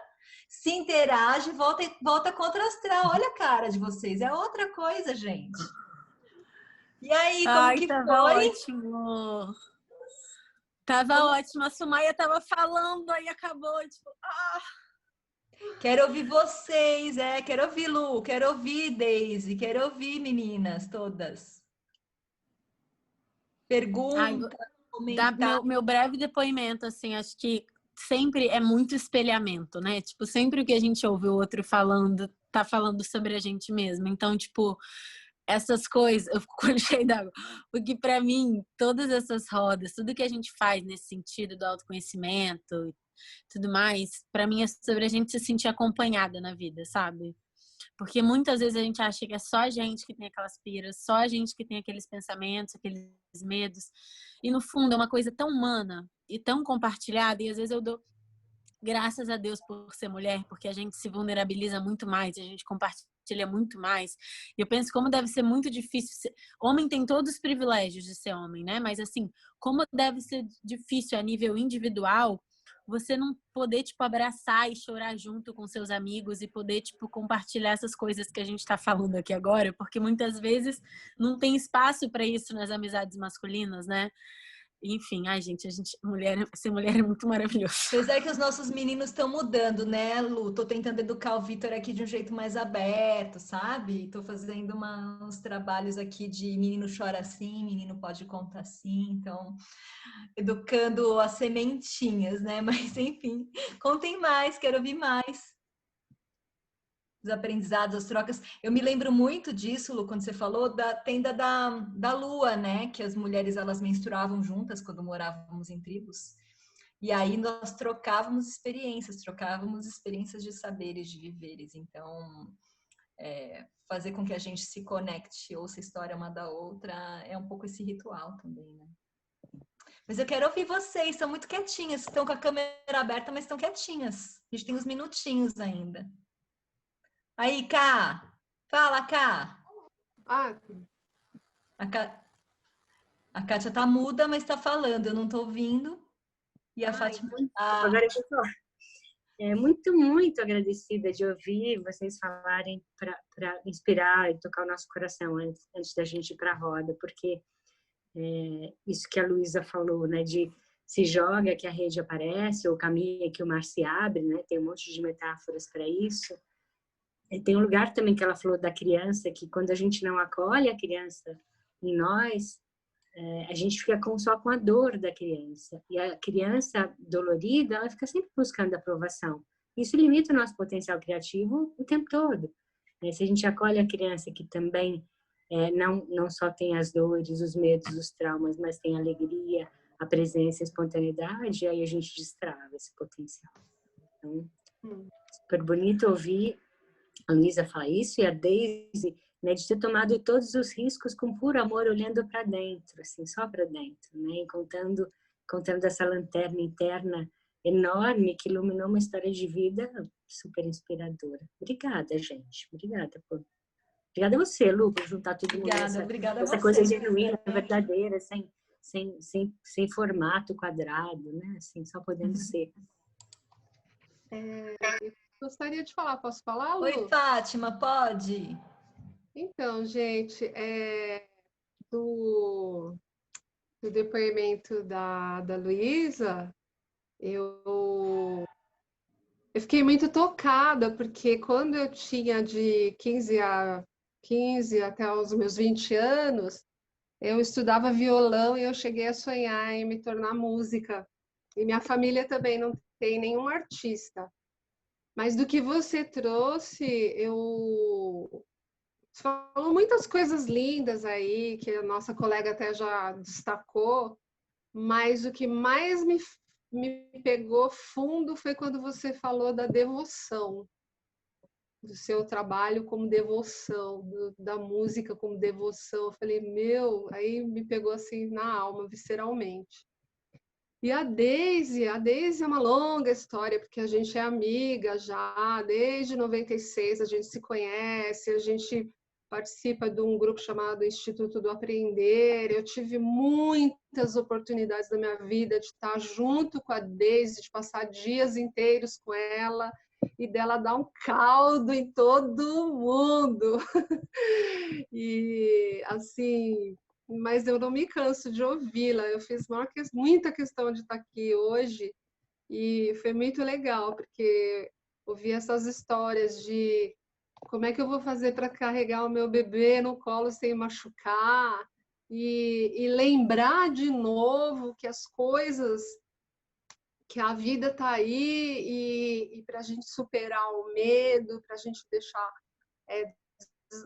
se interage, volta contra astral. Olha a cara de vocês. É outra coisa, gente. E aí, como que tava foi? Ótimo. Tava ótimo. A Sumaia tava falando, aí acabou, tipo... Quero ouvir vocês, quero ouvir Lu, quero ouvir Deise, quero ouvir meninas todas. Pergunta, comentar. Meu breve depoimento, assim, acho que sempre é muito espelhamento, né? Tipo, sempre o que a gente ouve o outro falando, tá falando sobre a gente mesmo. Então, tipo, essas coisas, eu fico com o cheio d'água. Porque pra mim, todas essas rodas, tudo que a gente faz nesse sentido do autoconhecimento e tudo mais, pra mim é sobre a gente se sentir acompanhada na vida, sabe? Porque muitas vezes a gente acha que é só a gente que tem aquelas piras, só a gente que tem aqueles pensamentos, aqueles medos. E no fundo é uma coisa tão humana e tão compartilhada. E às vezes eu dou graças a Deus por ser mulher, porque a gente se vulnerabiliza muito mais, a gente compartilha muito mais. E eu penso como deve ser muito difícil ser... Homem tem todos os privilégios de ser homem, né? Mas assim, como deve ser difícil a nível individual você não poder, tipo, abraçar e chorar junto com seus amigos e poder, tipo, compartilhar essas coisas que a gente tá falando aqui agora, porque muitas vezes não tem espaço para isso nas amizades masculinas, né? Enfim, ai, gente, ser mulher é muito maravilhoso. Pois é que os nossos meninos estão mudando, né, Lu? Tô tentando educar o Vitor aqui de um jeito mais aberto, sabe? Tô fazendo uns trabalhos aqui de menino chora assim, menino pode contar assim, então educando as sementinhas, né? Mas enfim, contem mais, quero ouvir mais. Os aprendizados, as trocas. Eu me lembro muito disso, Lu, quando você falou da tenda da lua, né? Que as mulheres elas menstruavam juntas quando morávamos em tribos. E aí nós trocávamos experiências de saberes, de viveres. Então, fazer com que a gente se conecte, ouça a história uma da outra, é um pouco esse ritual também, né? Mas eu quero ouvir vocês, estão muito quietinhas, estão com a câmera aberta, mas estão quietinhas. A gente tem uns minutinhos ainda. Aí, Ká! Fala, Ká! A Kátia tá muda, mas tá falando, eu não tô ouvindo. E a Fátima... Agora eu vou falar. Muito agradecida de ouvir vocês falarem para inspirar e tocar o nosso coração antes da gente ir para a roda, porque isso que a Luísa falou, né, de se joga que a rede aparece, ou caminha que o mar se abre, né, tem um monte de metáforas para isso. Tem um lugar também que ela falou da criança, que quando a gente não acolhe a criança em nós, a gente fica só com a dor da criança. E a criança dolorida, ela fica sempre buscando aprovação. Isso limita o nosso potencial criativo o tempo todo. Se a gente acolhe a criança que também não só tem as dores, os medos, os traumas, mas tem a alegria, a presença, a espontaneidade, aí a gente destrava esse potencial. Então, super bonito ouvir a Luísa falar isso, e a Daisy, né, de ter tomado todos os riscos com puro amor, olhando para dentro, assim, só para dentro, né, e contando essa lanterna interna enorme que iluminou uma história de vida super inspiradora. Obrigada, gente. Obrigada a você, Lu, por juntar tudo mundo essa coisa genuína, verdadeira, sem formato quadrado, né, assim, só podendo ser. Gostaria de falar, posso falar, Lu? Oi, Fátima, pode? Então, gente, do depoimento da Luísa, eu fiquei muito tocada, porque quando eu tinha de 15 até os meus 20 anos, eu estudava violão e eu cheguei a sonhar em me tornar música. E minha família também não tem nenhum artista. Mas do que você trouxe, você falou muitas coisas lindas aí, que a nossa colega até já destacou, mas o que mais me pegou fundo foi quando você falou da devoção, do seu trabalho como devoção, da música como devoção. Eu falei, aí me pegou assim na alma, visceralmente. E a Daisy é uma longa história, porque a gente é amiga já, desde 96 a gente se conhece, a gente participa de um grupo chamado Instituto do Aprender. Eu tive muitas oportunidades na minha vida de estar junto com a Daisy, de passar dias inteiros com ela e dela dar um caldo em todo mundo. E assim... mas eu não me canso de ouvi-la. Eu fiz muita questão de estar aqui hoje e foi muito legal, porque ouvi essas histórias de como é que eu vou fazer para carregar o meu bebê no colo sem machucar e lembrar de novo que as coisas, que a vida está aí e para a gente superar o medo, para a gente deixar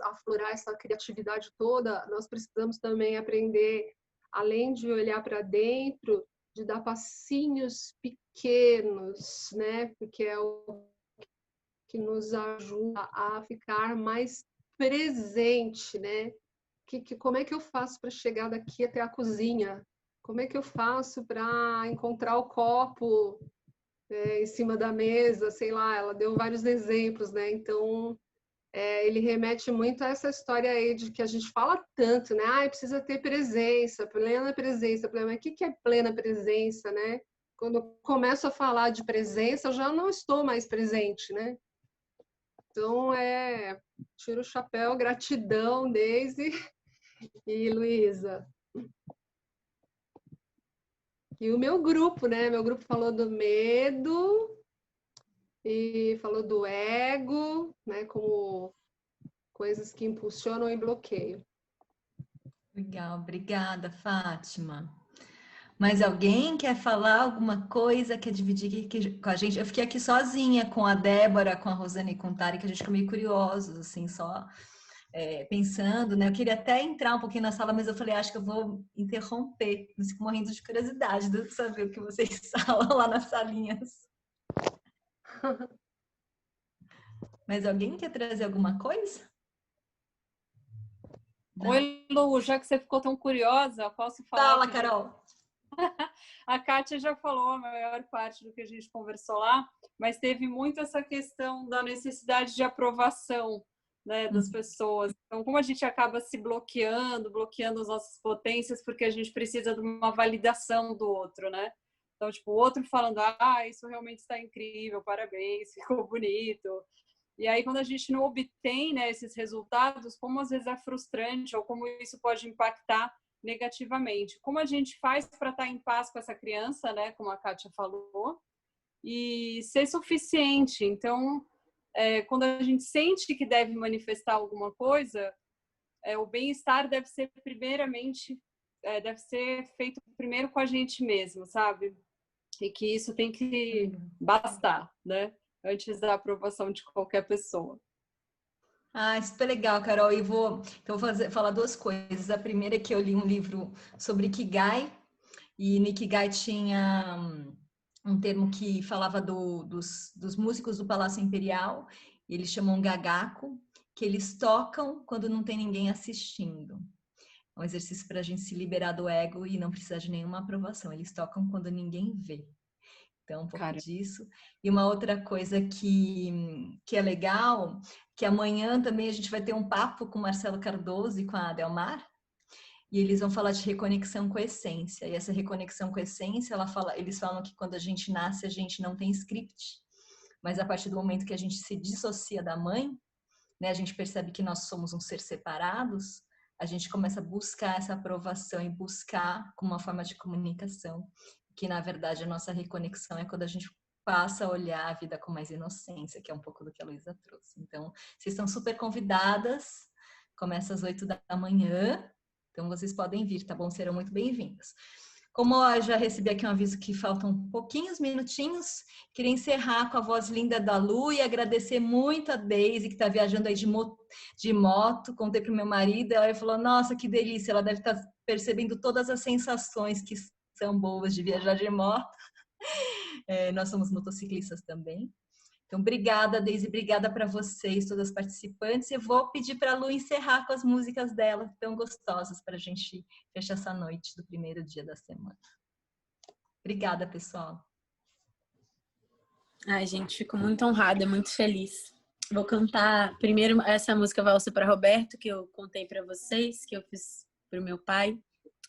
aflorar essa criatividade toda, nós precisamos também aprender, além de olhar para dentro, de dar passinhos pequenos, né? Porque é o que nos ajuda a ficar mais presente, né? Como é que eu faço para chegar daqui até a cozinha? Como é que eu faço para encontrar o copo em cima da mesa? Sei lá, ela deu vários exemplos, né? Então, ele remete muito a essa história aí de que a gente fala tanto, né? Precisa ter presença, plena presença. Mas o que é plena presença, né? quando eu começo a falar de presença, eu já não estou mais presente, né? Então, tiro o chapéu, gratidão, Deise e Luísa. E o meu grupo, né? Meu grupo falou do medo e falou do ego, né? Como coisas que impulsionam e bloqueiam. Legal, obrigada, Fátima. Mas alguém quer falar alguma coisa, quer dividir aqui com a gente? Eu fiquei aqui sozinha com a Débora, com a Rosane e com o Tari, que a gente ficou meio curiosos, assim, só pensando, né? Eu queria até entrar um pouquinho na sala, mas eu falei, acho que eu vou interromper. Eu fico morrendo de curiosidade de saber o que vocês falam lá nas salinhas. Mas alguém quer trazer alguma coisa? Não. Oi, Lu, já que você ficou tão curiosa, posso falar? Fala, Carol. A Kátia já falou a maior parte do que a gente conversou lá, mas teve muito essa questão da necessidade de aprovação, né, das pessoas. Então, como a gente acaba se bloqueando as nossas potências, porque a gente precisa de uma validação do outro, né? Então, tipo, o outro falando, isso realmente está incrível, parabéns, ficou bonito. E aí, quando a gente não obtém, né, esses resultados, como às vezes é frustrante ou como isso pode impactar negativamente. Como a gente faz para estar em paz com essa criança, né, como a Kátia falou, e ser suficiente. Então, quando a gente sente que deve manifestar alguma coisa, o bem-estar deve ser primeiramente, deve ser feito primeiro com a gente mesmo, sabe? E que isso tem que bastar, né? Antes da aprovação de qualquer pessoa. Super legal, Carol. E vou falar duas coisas. A primeira é que eu li um livro sobre Ikigai, e no Ikigai tinha um termo que falava dos músicos do Palácio Imperial, e eles chamam Gagaku, que eles tocam quando não tem ninguém assistindo. É um exercício para a gente se liberar do ego e não precisar de nenhuma aprovação. Eles tocam quando ninguém vê. Então, um pouco disso. E uma outra coisa que é legal, que amanhã também a gente vai ter um papo com o Marcelo Cardoso e com a Adelmar, e eles vão falar de reconexão com a essência. E essa reconexão com a essência, eles falam que quando a gente nasce, a gente não tem script, mas a partir do momento que a gente se dissocia da mãe, né, a gente percebe que nós somos um ser separados, a gente começa a buscar essa aprovação e buscar como uma forma de comunicação, que na verdade a nossa reconexão é quando a gente passa a olhar a vida com mais inocência, que é um pouco do que a Luísa trouxe. Então, vocês estão super convidadas, começa às 8 da manhã, então vocês podem vir, tá bom? Serão muito bem-vindas. Como eu já recebi aqui um aviso que faltam pouquinhos minutinhos, queria encerrar com a voz linda da Lu e agradecer muito a Deise, que está viajando aí de moto. Contei para o meu marido, ela falou, nossa, que delícia, ela deve estar percebendo todas as sensações que são boas de viajar de moto. Nós somos motociclistas também. Então, obrigada, Deise, obrigada para vocês, todas as participantes. Eu vou pedir para a Lu encerrar com as músicas dela, tão gostosas, para a gente fechar essa noite do primeiro dia da semana. Obrigada, pessoal. Ai, gente, fico muito honrada, muito feliz. Vou cantar primeiro essa música Valsa para Roberto, que eu contei para vocês, que eu fiz para o meu pai.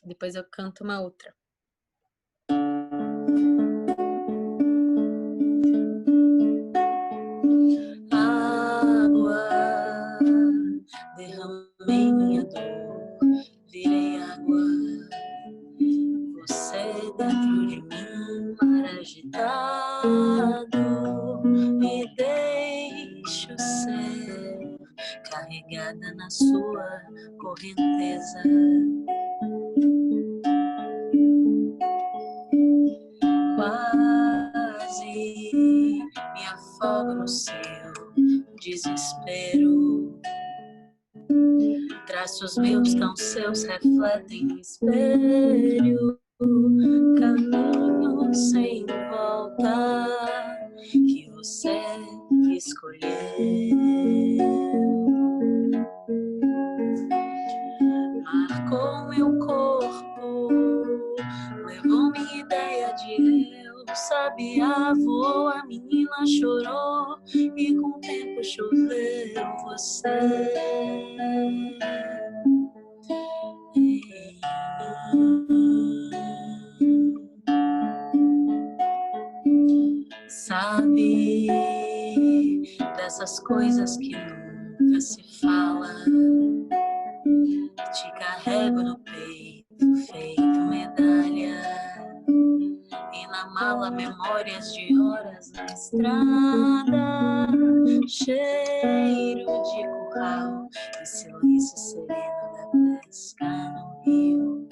Depois eu canto uma outra. Derramei minha dor, virei água. Você dentro de mim, mar agitado. Me deixo ser carregada na sua correnteza. Quase me afogo no seu desespero. Traços meus tão seus refletem no espelho. Caminho sem volta que você escolheu. Marcou meu corpo, levou minha ideia de eu. Sabia, voou, a menina chorou e com o tempo choveu você. essas coisas que nunca se fala. Te carrego no peito, feito medalha, e na mala memórias de horas na estrada, cheiro de curral e silêncio sereno da pesca no rio.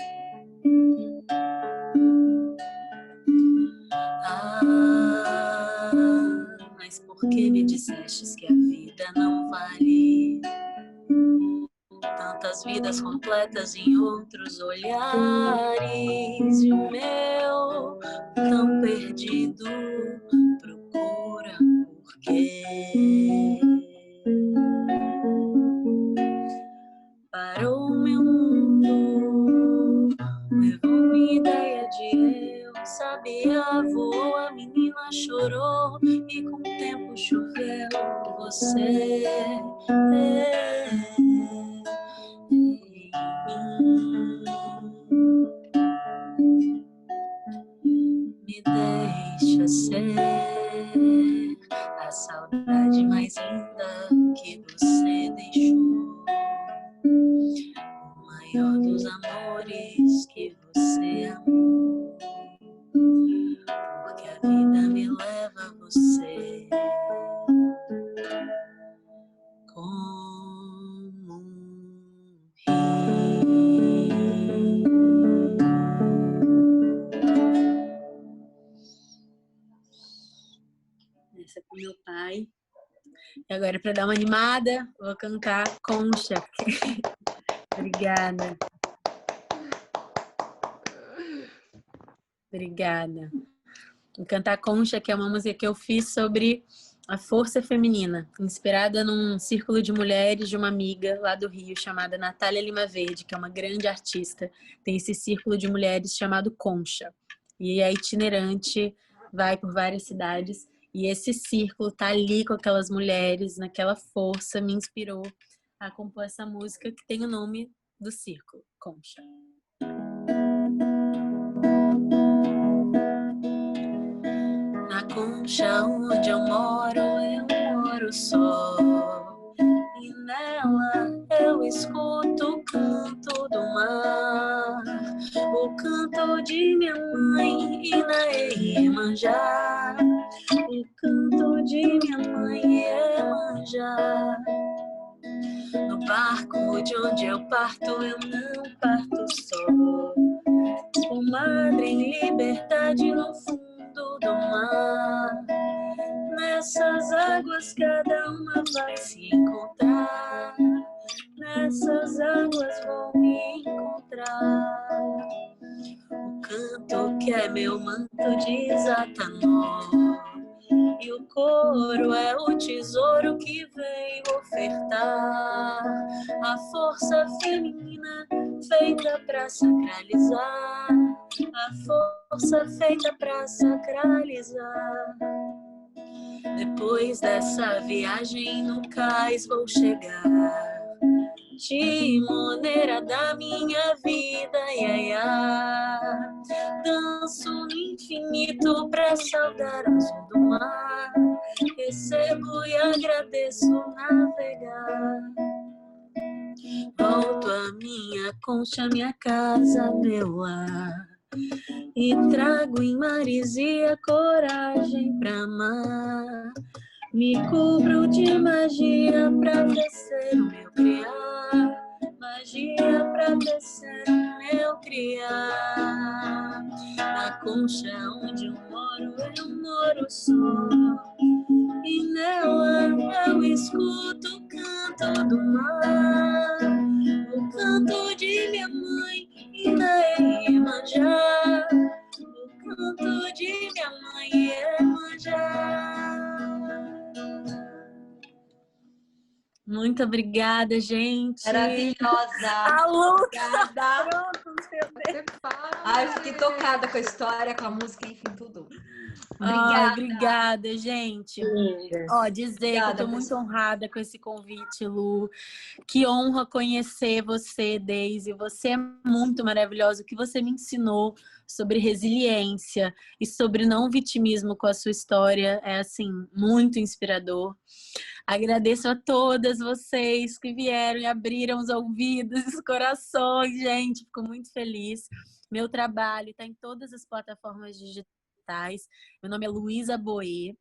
Mas por que me dissestes que a vida não vale? Tantas vidas completas em outros olhares, e o meu tão perdido procura por quê. Parou meu mundo, levou minha ideia de eu sabia, voou, a menina chorou e com o tempo choveu você. Me deixa ser a saudade mais linda que você deixou, o maior dos amores que você amou, porque a vida me leva a você como um rio. Essa é com meu pai. E agora, para dar uma animada, vou cantar Concha. Obrigada. Obrigada. Vou cantar Concha, que é uma música que eu fiz sobre a força feminina, inspirada num círculo de mulheres de uma amiga lá do Rio, chamada Natália Lima Verde, que é uma grande artista. Tem esse círculo de mulheres chamado Concha. E é itinerante, vai por várias cidades. E esse círculo tá ali com aquelas mulheres, naquela força, me inspirou a compor essa música que tem o nome do círculo, Concha. Na concha onde eu moro só, e nela eu escuto o canto do mar, o canto de minha mãe Iemanjá, o canto de minha mãe Iemanjá. No barco de onde eu parto, eu não parto só, comadre em liberdade no fundo do mar. Nessas águas cada uma vai se encontrar, nessas águas vou me encontrar. O canto que é meu manto desata nó, e o coro é o tesouro que veio ofertar a força feminina feita pra sacralizar, a força feita pra sacralizar. Depois dessa viagem no cais vou chegar, timoneira da minha vida, iaiá. Danço no infinito pra saudar o azul do mar, recebo e agradeço navegar. Volto a minha concha, minha casa, meu lar, e trago em maresia coragem pra amar. Me cubro de magia pra tecer o meu criar, magia pra tecer o meu criar. Na concha onde eu moro só, e nela eu escuto o canto do mar, o canto de minha mãe Iemanjá, o canto de minha mãe Iemanjá. Muito obrigada, gente. Maravilhosa. A luta. Obrigada. Ai, fiquei tocada com a história, com a música, enfim, tudo. Obrigada. Obrigada, gente. Ó, dizer que eu tô muito honrada com esse convite, Lu. Que honra conhecer você, Deise. Você é muito maravilhosa. O que você me ensinou sobre resiliência e sobre não vitimismo com a sua história é, assim, muito inspirador. Agradeço a todas vocês que vieram e abriram os ouvidos, os corações, gente. Fico muito feliz. Meu trabalho está em todas as plataformas digitais. Meu nome é Luísa Boê.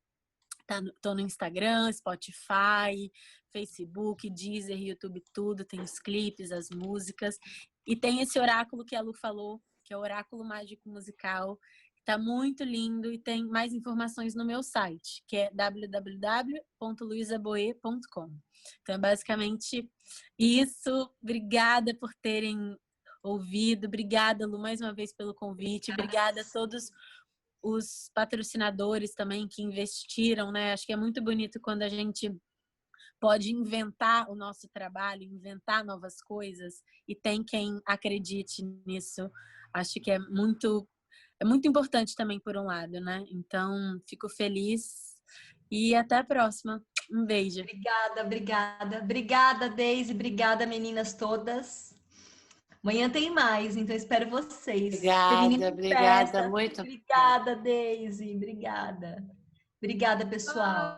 Tô no Instagram, Spotify, Facebook, Deezer, YouTube, tudo. Tem os clipes, as músicas. E tem esse oráculo que a Lu falou, que é o Oráculo Mágico Musical. Tá muito lindo e tem mais informações no meu site, que é www.luisaboe.com. Então é basicamente isso. Obrigada por terem ouvido. Obrigada, Lu, mais uma vez pelo convite. Obrigada a todos os patrocinadores também que investiram, né? Acho que é muito bonito quando a gente pode inventar o nosso trabalho, inventar novas coisas e tem quem acredite nisso. Acho que é muito importante também, por um lado, né? Então, fico feliz e até a próxima. Um beijo. Obrigada, Deise. Obrigada, meninas todas. Amanhã tem mais, então espero vocês. Obrigada, muito. Obrigada, Deise. Obrigada, pessoal.